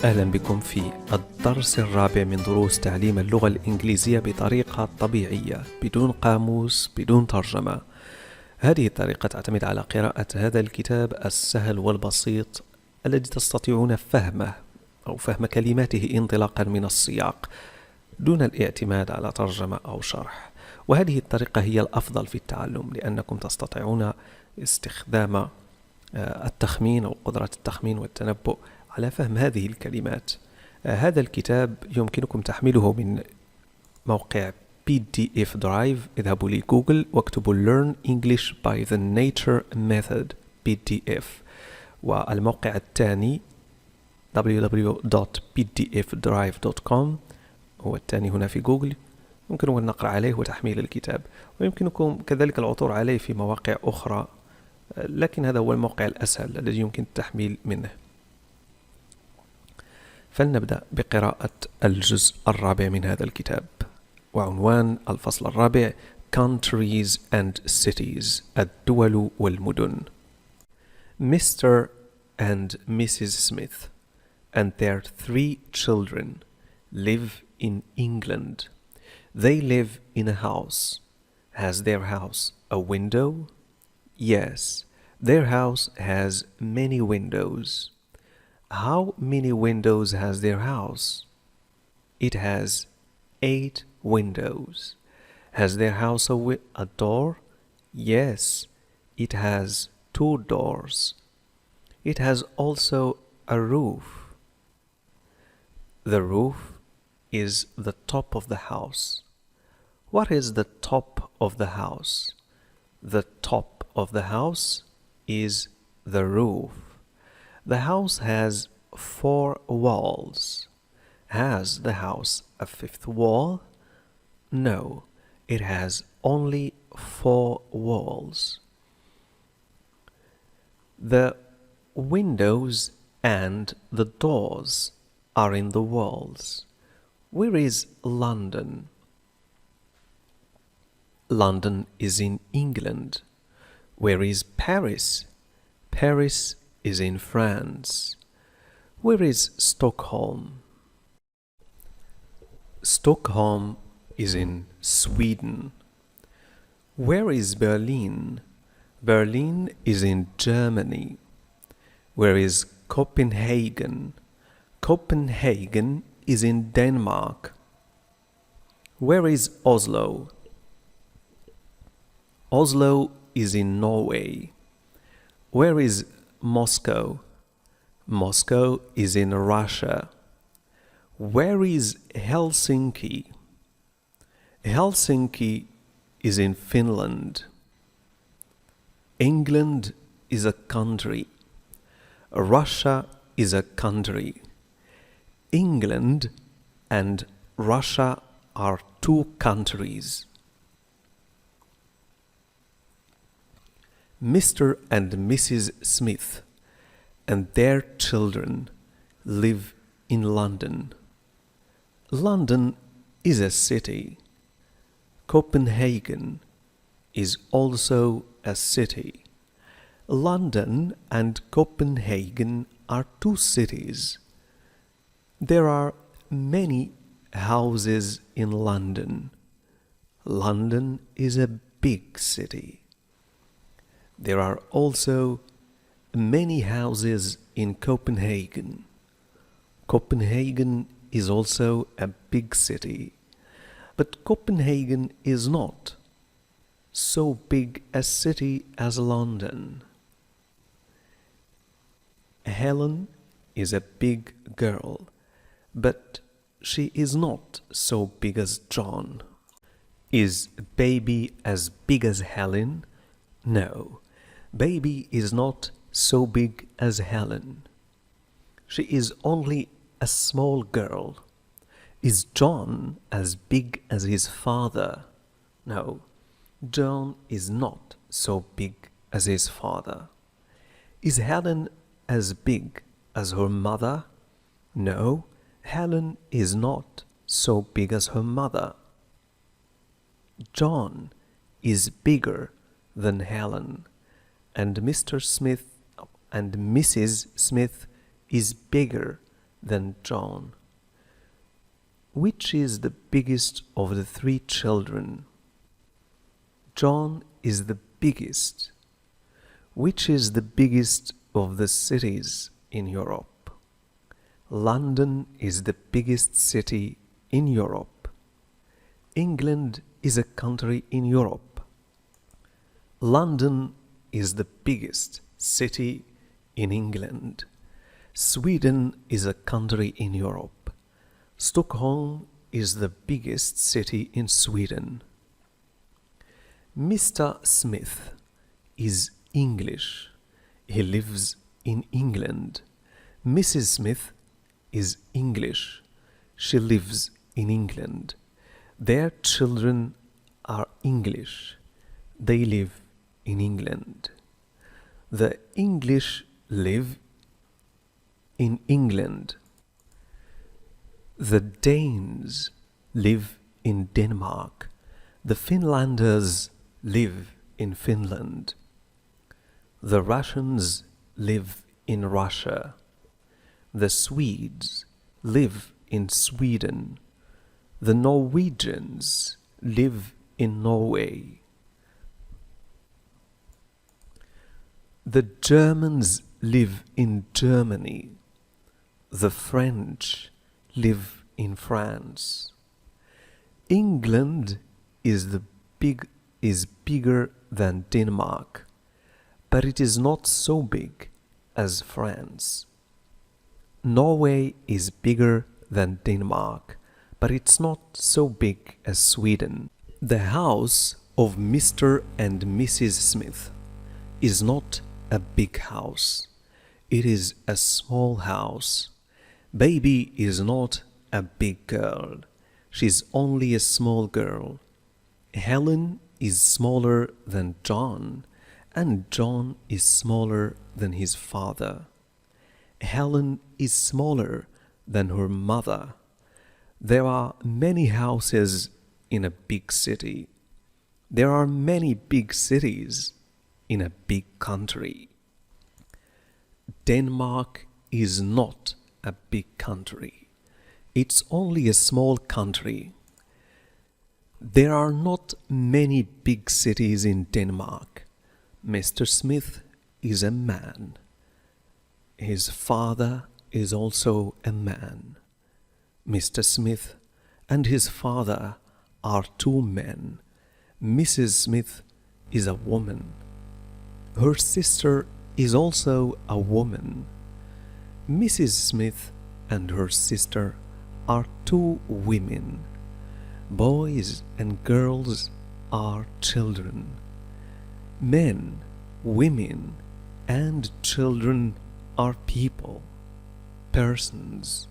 أهلا بكم في الدرس الرابع من دروس تعليم اللغة الإنجليزية بطريقة طبيعية بدون قاموس بدون ترجمة. هذه الطريقة تعتمد على قراءة هذا الكتاب السهل والبسيط الذي تستطيعون فهمه أو فهم كلماته انطلاقا من السياق دون الاعتماد على ترجمة أو شرح. وهذه الطريقة هي الأفضل في التعلم لأنكم تستطيعون استخدام التخمين أو قدرة التخمين والتنبؤ على فهم هذه الكلمات. هذا الكتاب يمكنكم تحميله من موقع PDF Drive. اذهبوا لجوجل واكتبوا Learn English by the Nature Method PDF، والموقع الثاني www.pdfdrive.com هو الثاني هنا في جوجل. يمكنكم أن نقرأ عليه وتحميل الكتاب، ويمكنكم كذلك العثور عليه في مواقع أخرى، لكن هذا هو الموقع الأسهل الذي يمكن التحميل منه. فلنبدأ بقراءة الجزء الرابع من هذا الكتاب، وعنوان الفصل الرابع Countries and Cities، الدول والمدن. Mr. and Mrs. Smith and their 3 children live in England. They live in a house. Has their house a window? Yes, their house has many windows. How many windows has their house? It has 8 windows. Has their house a door? Yes, it has 2 doors. It has also a roof. The roof is the top of the house. What is the top of the house? The top of the house is the roof. The house has 4 walls. Has the house a 5th wall? No, it has only 4 walls. The windows and the doors are in the walls. Where is London? London is in England. Where is Paris? Paris is in France. Where is Stockholm? Stockholm is in Sweden. Where is Berlin? Berlin is in Germany. Where is Copenhagen? Copenhagen is in Denmark. Where is Oslo? Oslo is in Norway. Where is Moscow? Moscow is in Russia. Where is Helsinki? Helsinki is in Finland. England is a country. Russia is a country. England and Russia are 2 countries. Mr. and Mrs. Smith and their children live in London. London is a city. Copenhagen is also a city. London and Copenhagen are 2 cities. There are many houses in London. London is a big city. There are also many houses in Copenhagen. Copenhagen is also a big city, but Copenhagen is not so big a city as London. Helen is a big girl, but she is not so big as John. Is Baby as big as Helen? No, Baby is not so big as Helen. She is only a small girl. Is John as big as his father? No, John is not so big as his father. Is Helen as big as her mother? No, Helen is not so big as her mother. John is bigger than Helen, and Mr. Smith and Mrs. Smith is bigger than John? Which is the biggest of the three children? John is the biggest. Which is the biggest of the cities in Europe? London is the biggest city in Europe. England is a country in Europe. London is the biggest city in England. Sweden is a country in Europe. Stockholm is the biggest city in Sweden. Mr. Smith is English. He lives in England. Mrs. Smith is English. She lives in England. Their children are English. They live in England. The English live in England. The Danes live in Denmark. The Finlanders live in Finland. The Russians live in Russia. The Swedes live in Sweden. The Norwegians live in Norway. The Germans live in Germany. The French live in France. England is bigger than Denmark, but it is not so big as France. Norway is bigger than Denmark, but it's not so big as Sweden. The house of Mr. and Mrs. Smith is not a big house. It is a small house. Baby is not a big girl. She's only a small girl. Helen is smaller than John, and John is smaller than his father. Helen is smaller than her mother. There are many houses in a big city. There are many big cities in a big country. Denmark is not a big country. It's only a small country. There are not many big cities in Denmark. Mr. Smith is a man. His father is also a man. Mr. Smith and his father are two men. Mrs. Smith is a woman. Her sister is also a woman. Mrs. Smith and her sister are two women. Boys and girls are children. Men, women, and children are people, persons.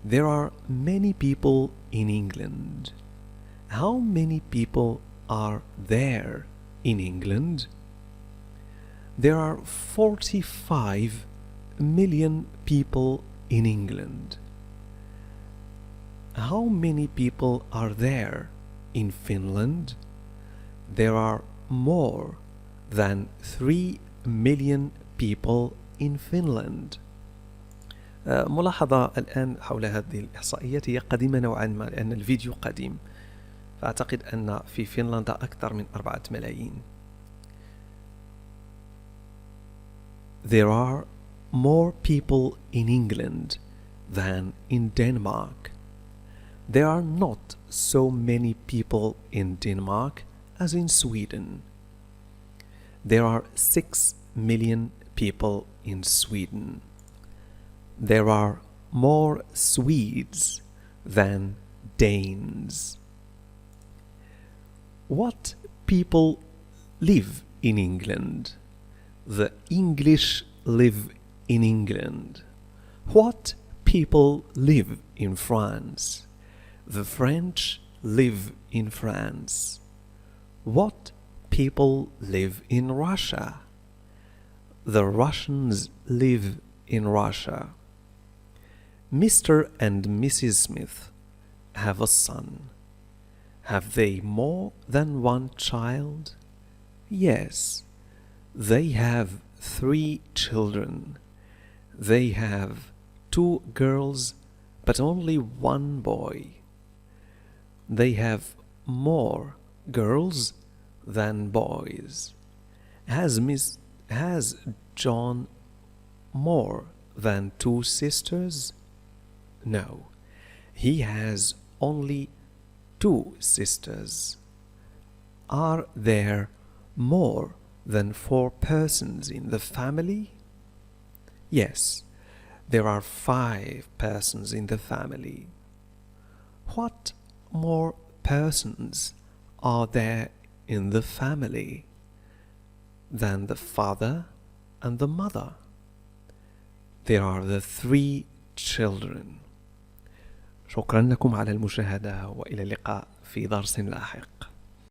There are many people in England. How many people are there in England? There are 45 million people in England. How many people are there in Finland? There are more than 3 million people in Finland. ملاحظة الآن حول هذه الإحصائيات هي قديمة نوعا ما لأن الفيديو قديم، فأعتقد أن في فنلندا أكثر من 4 ملايين. There are more people in England than in Denmark. There are not so many people in Denmark as in Sweden. There are 6 million people in Sweden. There are more Swedes than Danes. What people live in England? The English live in England. What people live in France? The French live in France. What people live in Russia? The Russians live in Russia. Mr. and Mrs. Smith have a son. Have they more than one child? Yes, they have 3 children. They have 2 girls but only 1 boy. They have more girls than boys. Has John more than 2 sisters? No, he has only 2 sisters. Are there more than 4 persons in the family? Yes, there are 5 persons in the family. What more persons are there in the family than the father and the mother? There are the 3 children. شكرا لكم على المشاهدة، وإلى اللقاء في درس لاحق.